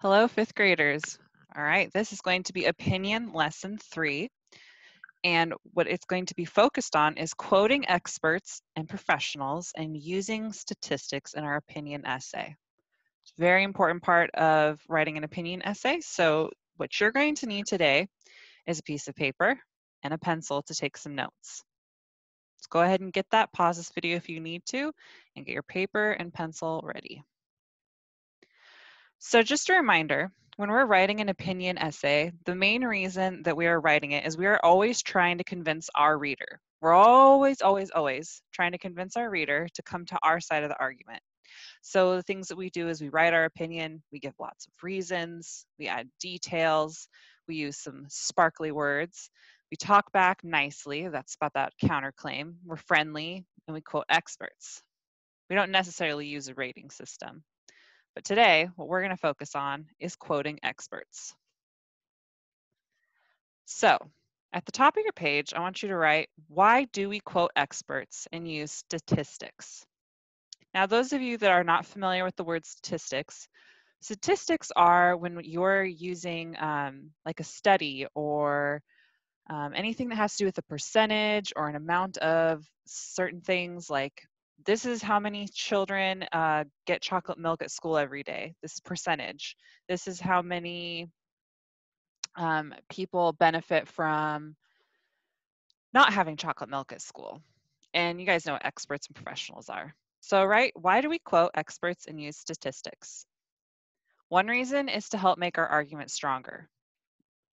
Hello, fifth graders. All right, this is going to be opinion lesson 3. And what it's going to be focused on is quoting experts and professionals and using statistics in our opinion essay. It's a very important part of writing an opinion essay. So what you're going to need today is a piece of paper and a pencil to take some notes. Let's go ahead and get that. Pause this video if you need to and get your paper and pencil ready. So just a reminder, when we're writing an opinion essay, the main reason that we are writing it is we are always trying to convince our reader. We're always trying to convince our reader to come to our side of the argument. So the things that we do is we write our opinion, we give lots of reasons, we add details, we use some sparkly words, we talk back nicely, that's about that counterclaim, we're friendly, and we quote experts. We don't necessarily use a rating system. But today, what we're going to focus on is quoting experts. So, at the top of your page, I want you to write, why do we quote experts and use statistics? Now, those of you that are not familiar with the word statistics, statistics are when you're using like a study or anything that has to do with a percentage or an amount of certain things, like this is how many children get chocolate milk at school every day. This is percentage. This is how many people benefit from not having chocolate milk at school. And you guys know what experts and professionals are. So, right, why do we quote experts and use statistics? One reason is to help make our argument stronger.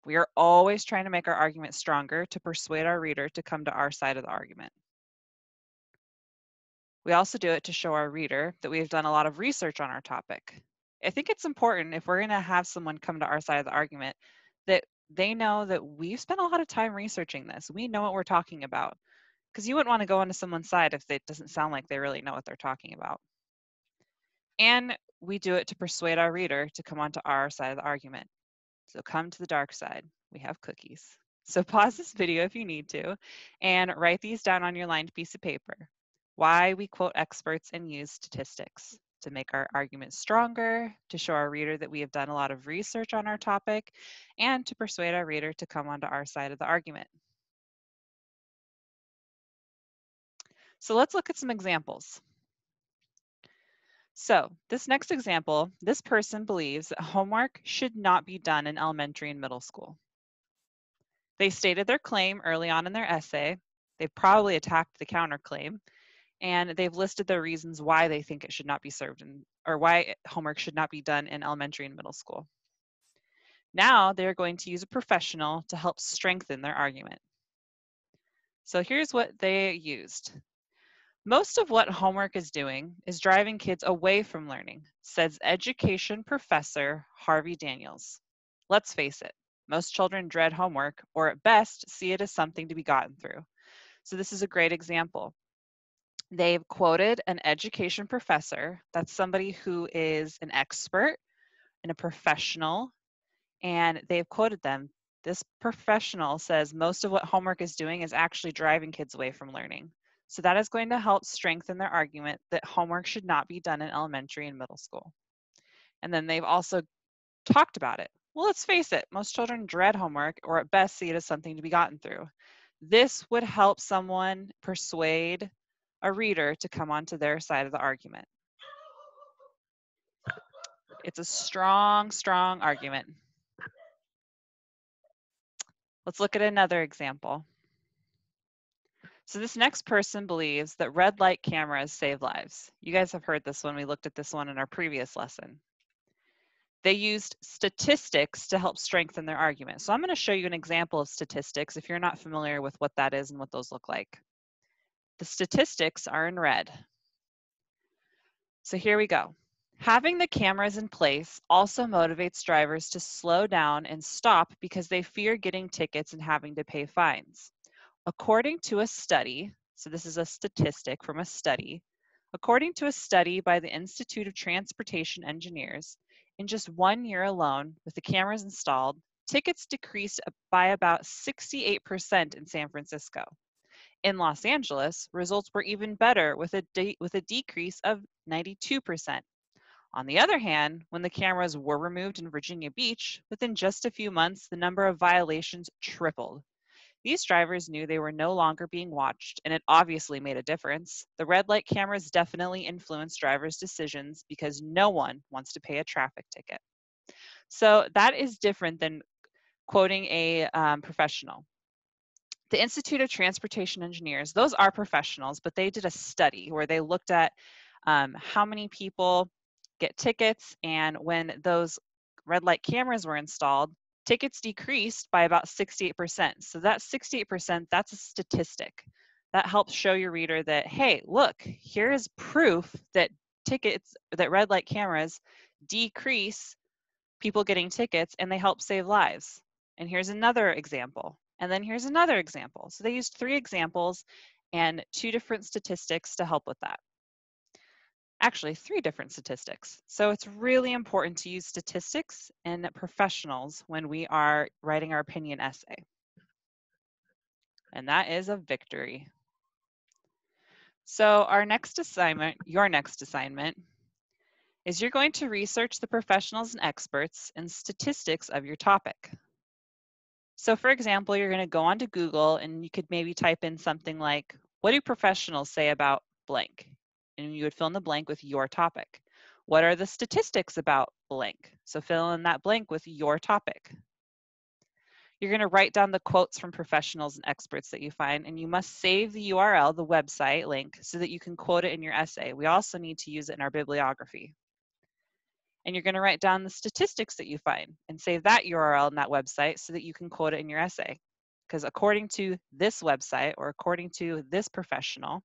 We are always trying to make our argument stronger to persuade our reader to come to our side of the argument. We also do it to show our reader that we have done a lot of research on our topic. I think it's important if we're going to have someone come to our side of the argument that they know that we've spent a lot of time researching this. We know what we're talking about, because you wouldn't want to go onto someone's side if it doesn't sound like they really know what they're talking about. And we do it to persuade our reader to come onto our side of the argument. So come to the dark side. We have cookies. So pause this video if you need to and write these down on your lined piece of paper. Why we quote experts and use statistics: to make our argument stronger, to show our reader that we have done a lot of research on our topic, and to persuade our reader to come onto our side of the argument. So let's look at some examples. So this next example, this person believes that homework should not be done in elementary and middle school. They stated their claim early on in their essay. They've probably attacked the counterclaim, and they've listed the reasons why they think it should not be served in, or why homework should not be done in elementary and middle school. Now they're going to use a professional to help strengthen their argument. So here's what they used. Most of what homework is doing is driving kids away from learning, says education professor Harvey Daniels. Let's face it, most children dread homework, or at best see it as something to be gotten through. So this is a great example. They've quoted an education professor. That's somebody who is an expert and a professional, and they've quoted them. This professional says most of what homework is doing is actually driving kids away from learning. So that is going to help strengthen their argument that homework should not be done in elementary and middle school. And then they've also talked about it. Well, let's face it, most children dread homework, or at best see it as something to be gotten through. This would help someone persuade a reader to come onto their side of the argument. It's a strong, strong argument. Let's look at another example. So this next person believes that red light cameras save lives. You guys have heard this one. We looked at this one in our previous lesson. They used statistics to help strengthen their argument. So I'm going to show you an example of statistics if you're not familiar with what that is and what those look like. The statistics are in red. So here we go. Having the cameras in place also motivates drivers to slow down and stop because they fear getting tickets and having to pay fines. According to a study, so this is a statistic from a study, according to a study by the Institute of Transportation Engineers, in just 1 year alone, with the cameras installed, tickets decreased by about 68% in San Francisco. In Los Angeles, results were even better with a decrease of 92%. On the other hand, when the cameras were removed in Virginia Beach, within just a few months, the number of violations tripled. These drivers knew they were no longer being watched, and it obviously made a difference. The red light cameras definitely influence drivers' decisions because no one wants to pay a traffic ticket. So that is different than quoting a professional. The Institute of Transportation Engineers, those are professionals, but they did a study where they looked at how many people get tickets, and when those red light cameras were installed, tickets decreased by about 68%. So that 68%, that's a statistic. That helps show your reader that, hey, look, here is proof that red light cameras decrease people getting tickets and they help save lives. And here's another example. And then here's another example. So they used 3 examples and 2 different statistics to help with that. Actually, 3 different statistics. So it's really important to use statistics and professionals when we are writing our opinion essay. And that is a victory. So our next assignment, your next assignment, is you're going to research the professionals and experts and statistics of your topic. So for example, you're going to go onto Google and you could maybe type in something like, what do professionals say about blank? And you would fill in the blank with your topic. What are the statistics about blank? So fill in that blank with your topic. You're going to write down the quotes from professionals and experts that you find, and you must save the URL, the website link, so that you can quote it in your essay. We also need to use it in our bibliography. And you're going to write down the statistics that you find and save that URL in that website so that you can quote it in your essay. Because according to this website or according to this professional,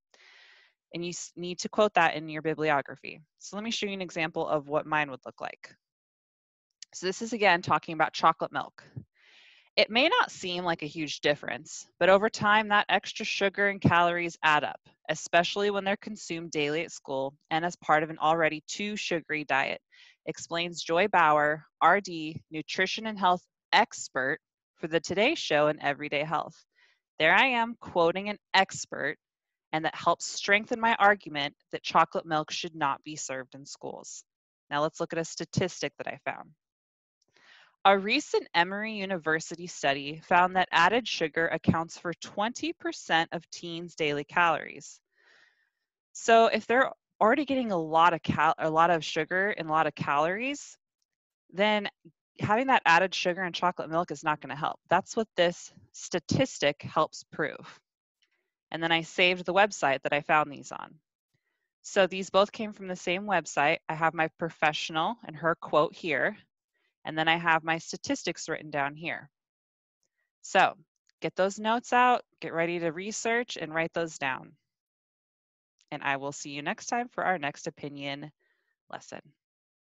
and you need to quote that in your bibliography. So let me show you an example of what mine would look like. So this is again talking about chocolate milk. It may not seem like a huge difference, but over time that extra sugar and calories add up, especially when they're consumed daily at school and as part of an already too sugary diet, explains Joy Bauer, RD, nutrition and health expert for the Today Show and Everyday Health. There I am quoting an expert, and that helps strengthen my argument that chocolate milk should not be served in schools. Now let's look at a statistic that I found. A recent Emory University study found that added sugar accounts for 20% of teens' daily calories. So if they're already getting a lot of sugar and a lot of calories, then having that added sugar in chocolate milk is not going to help. That's what this statistic helps prove. And then I saved the website that I found these on. So these both came from the same website. I have my professional and her quote here, and then I have my statistics written down here. So get those notes out, get ready to research and write those down. And I will see you next time for our next opinion lesson.